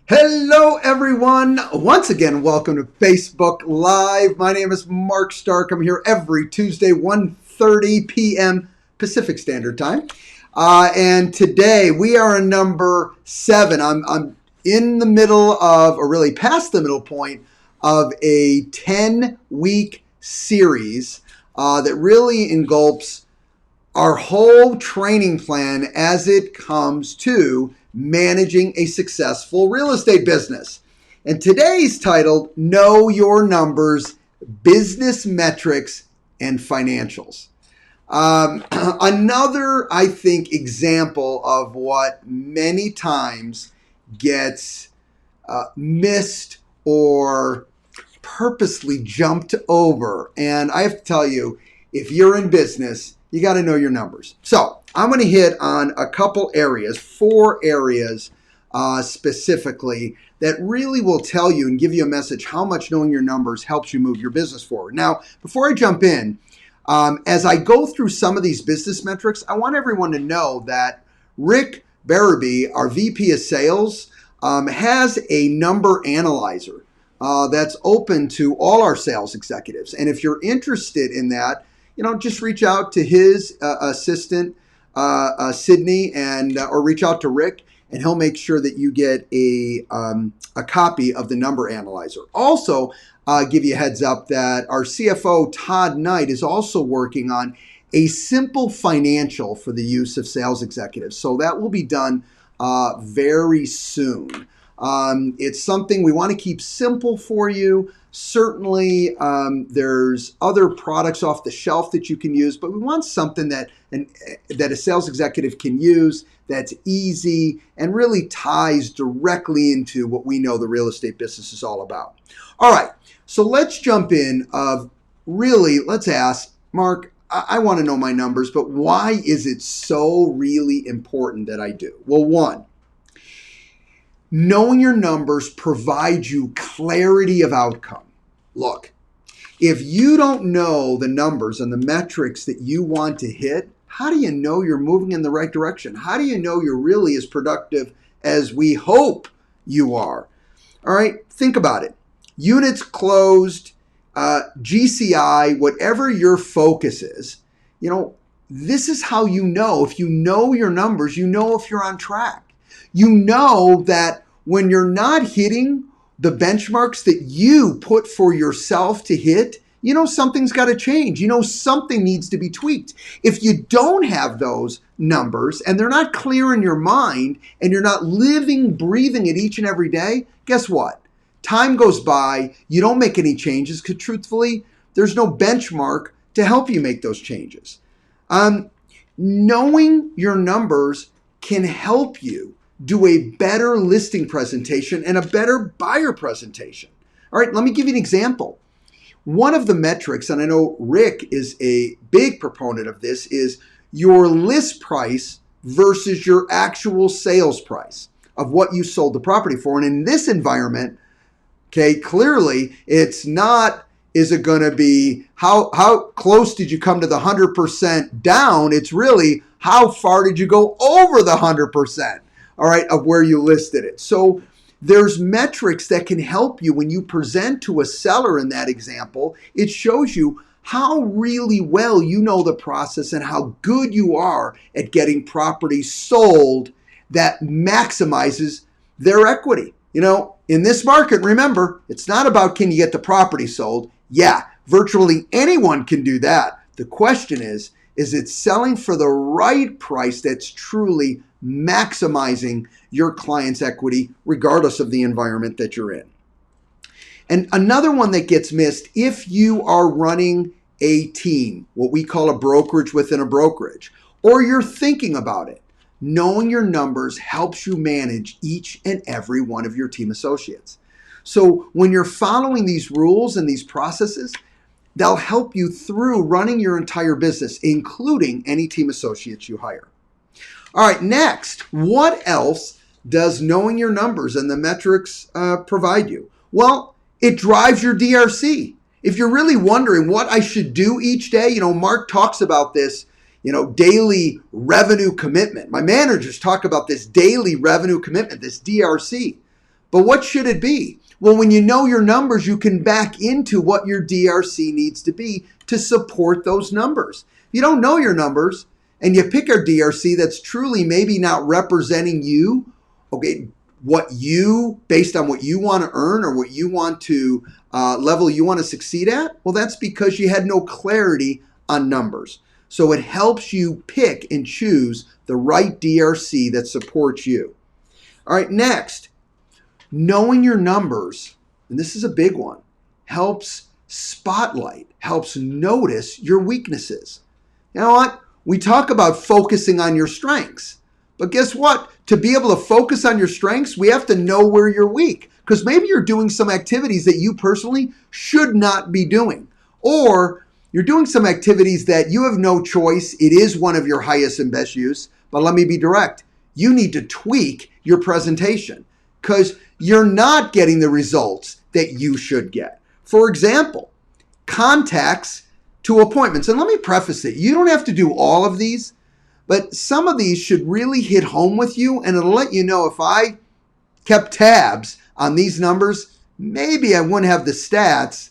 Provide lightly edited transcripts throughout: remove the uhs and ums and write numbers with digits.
Hello, everyone. Once again, welcome to Facebook Live. My name is Mark Stark. I'm here every Tuesday, 1:30 p.m. Pacific Standard Time. And today we are in number 7. I'm in the middle of, or really past the middle point of a 10-week series that really engulfs our whole training plan as it comes to managing a successful real estate business. And today's titled, Know Your Numbers, Business Metrics and Financials. Another, I think, example of what many times gets missed or purposely jumped over. And I have to tell you, if you're in business, you got to know your numbers. So I'm going to hit on a couple areas, 4 areas specifically, that really will tell you and give you a message how much knowing your numbers helps you move your business forward. Now, before I jump in, as I go through some of these business metrics, I want everyone to know that Rick Barabee, our VP of Sales, has a number analyzer that's open to all our sales executives. And if you're interested in that, just reach out to his assistant, Sydney, and or reach out to Rick, and he'll make sure that you get a copy of the number analyzer. Also, give you a heads up that our CFO, Todd Knight, is also working on a simple financial for the use of sales executives. So that will be done very soon. It's something we want to keep simple for you. Certainly, there's other products off the shelf that you can use, but we want something that a sales executive can use that's easy and really ties directly into what we know the real estate business is all about. All right, so let's jump in. Let's ask, Mark, I want to know my numbers, but why is it so really important that I do? Well, one, knowing your numbers provides you clarity of outcome. Look, if you don't know the numbers and the metrics that you want to hit, how do you know you're moving in the right direction? How do you know you're really as productive as we hope you are? All right, think about it. Units closed, GCI, whatever your focus is, this is how you know. If you know your numbers, you know if you're on track. You know that when you're not hitting the benchmarks that you put for yourself to hit, something's got to change. Something needs to be tweaked. If you don't have those numbers and they're not clear in your mind and you're not living, breathing it each and every day, guess what? Time goes by, you don't make any changes because truthfully, there's no benchmark to help you make those changes. Knowing your numbers can help you do a better listing presentation and a better buyer presentation. All right, let me give you an example. One of the metrics, and I know Rick is a big proponent of this, is your list price versus your actual sales price of what you sold the property for. And in this environment, okay, clearly it's not, is it going to be, how close did you come to the 100% down? It's really, how far did you go over the 100%? All right, of where you listed it. So there's metrics that can help you when you present to a seller in that example. It shows you how really well you know the process and how good you are at getting properties sold that maximizes their equity. In this market, remember, it's not about can you get the property sold. Yeah, virtually anyone can do that. The question is it selling for the right price that's truly maximizing your client's equity regardless of the environment that you're in? And another one that gets missed, if you are running a team, what we call a brokerage within a brokerage, or you're thinking about it, knowing your numbers helps you manage each and every one of your team associates. So when you're following these rules and these processes, they'll help you through running your entire business, including any team associates you hire. All right, next, what else does knowing your numbers and the metrics provide you? Well, it drives your DRC. If you're really wondering what I should do each day, Mark talks about this, daily revenue commitment. My managers talk about this daily revenue commitment, this DRC. But what should it be? Well, when you know your numbers, you can back into what your DRC needs to be to support those numbers. If you don't know your numbers and you pick a DRC that's truly maybe not representing you, okay, based on what you want to earn or what you want to level you want to succeed at, well, that's because you had no clarity on numbers. So it helps you pick and choose the right DRC that supports you. All right, next, knowing your numbers, and this is a big one, helps notice your weaknesses. You know what? We talk about focusing on your strengths. But guess what? To be able to focus on your strengths, we have to know where you're weak. Because maybe you're doing some activities that you personally should not be doing. Or you're doing some activities that you have no choice. It is one of your highest and best use. But let me be direct. You need to tweak your presentation because you're not getting the results that you should get. For example, contacts to appointments. And let me preface it. You don't have to do all of these, but some of these should really hit home with you, and it'll let you know if I kept tabs on these numbers, maybe I wouldn't have the stats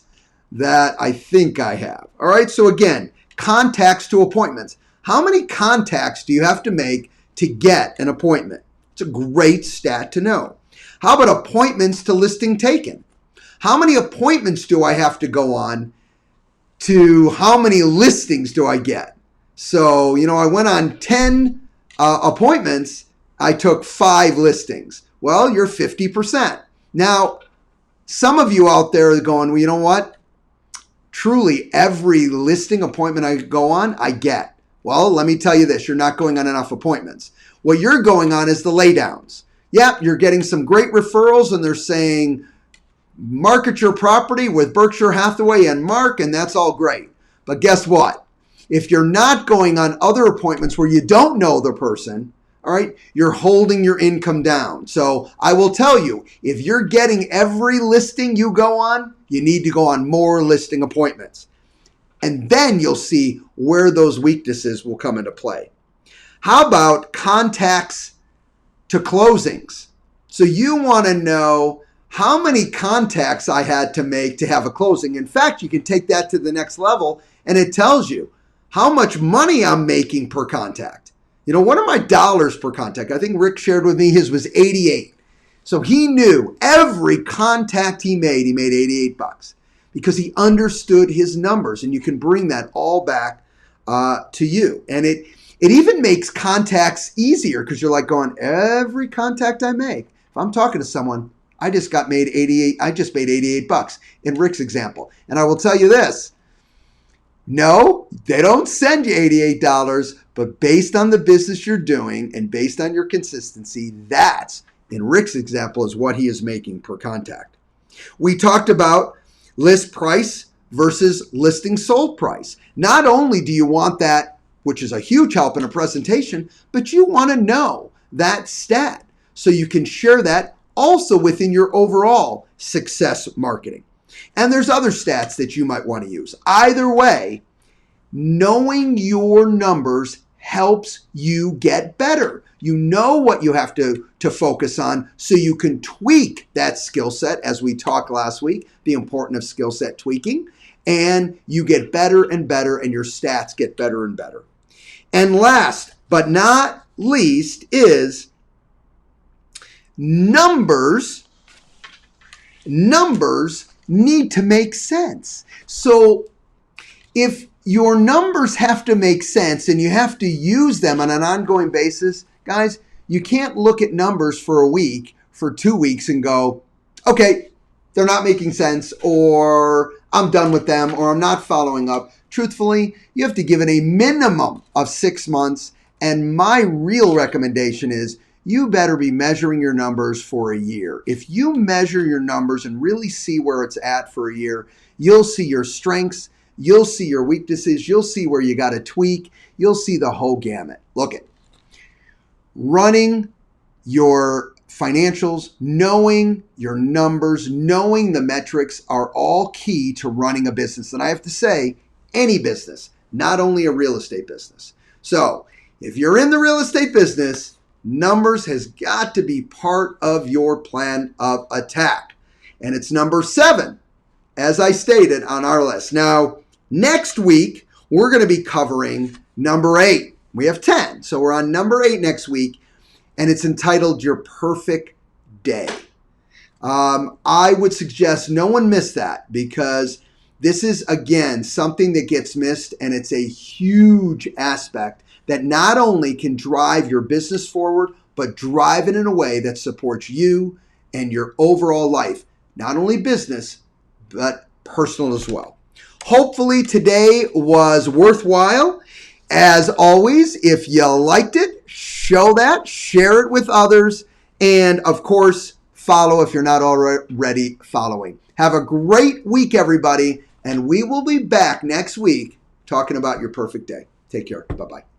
that I think I have. All right, so again, contacts to appointments. How many contacts do you have to make to get an appointment? It's a great stat to know. How about appointments to listing taken? How many appointments do I have to go on to how many listings do I get? So, I went on 10 appointments. I took 5 listings. Well, you're 50%. Now, some of you out there are going, well, you know what? Truly, every listing appointment I go on, I get. Well, let me tell you this. You're not going on enough appointments. What you're going on is the laydowns. Yep, you're getting some great referrals, and they're saying, market your property with Berkshire Hathaway and Mark, and that's all great. But guess what? If you're not going on other appointments where you don't know the person, all right, you're holding your income down. So I will tell you, if you're getting every listing you go on, you need to go on more listing appointments. And then you'll see where those weaknesses will come into play. How about contacts to closings? So you want to know how many contacts I had to make to have a closing. In fact, you can take that to the next level, and it tells you how much money I'm making per contact. What are my dollars per contact? I think Rick shared with me his was 88. So he knew every contact he made $88 because he understood his numbers, and you can bring that all back to you. And it even makes contacts easier because you're like going, every contact I make, if I'm talking to someone, I just made $88 in Rick's example. And I will tell you this, no, they don't send you $88, but based on the business you're doing and based on your consistency, that's, in Rick's example, is what he is making per contact. We talked about list price versus listing sold price. Not only do you want that, which is a huge help in a presentation, but you want to know that stat so you can share that also within your overall success marketing. And there's other stats that you might want to use. Either way, knowing your numbers helps you get better. You know what you have to focus on so you can tweak that skill set, as we talked last week, the importance of skill set tweaking, and you get better and better, and your stats get better and better. And last but not least is numbers need to make sense. So if your numbers have to make sense and you have to use them on an ongoing basis, guys, you can't look at numbers for a week, for 2 weeks and go, okay, they're not making sense, or I'm done with them, or I'm not following up. Truthfully, you have to give it a minimum of 6 months. And my real recommendation is you better be measuring your numbers for a year. If you measure your numbers and really see where it's at for a year, you'll see your strengths, you'll see your weaknesses, you'll see where you got to tweak, you'll see the whole gamut. Look at running your financials, knowing your numbers, knowing the metrics are all key to running a business. And I have to say, any business, not only a real estate business. So if you're in the real estate business, numbers has got to be part of your plan of attack. And it's number 7, as I stated on our list. Now, next week, we're going to be covering number 8. We have 10. So we're on number 8 next week, and it's entitled Your Perfect Day. I would suggest no one miss that, because this is, again, something that gets missed, and it's a huge aspect that not only can drive your business forward, but drive it in a way that supports you and your overall life. Not only business, but personal as well. Hopefully today was worthwhile. As always, if you liked it, show that, share it with others, and of course, follow if you're not already following. Have a great week, everybody, and we will be back next week talking about your perfect day. Take care. Bye-bye.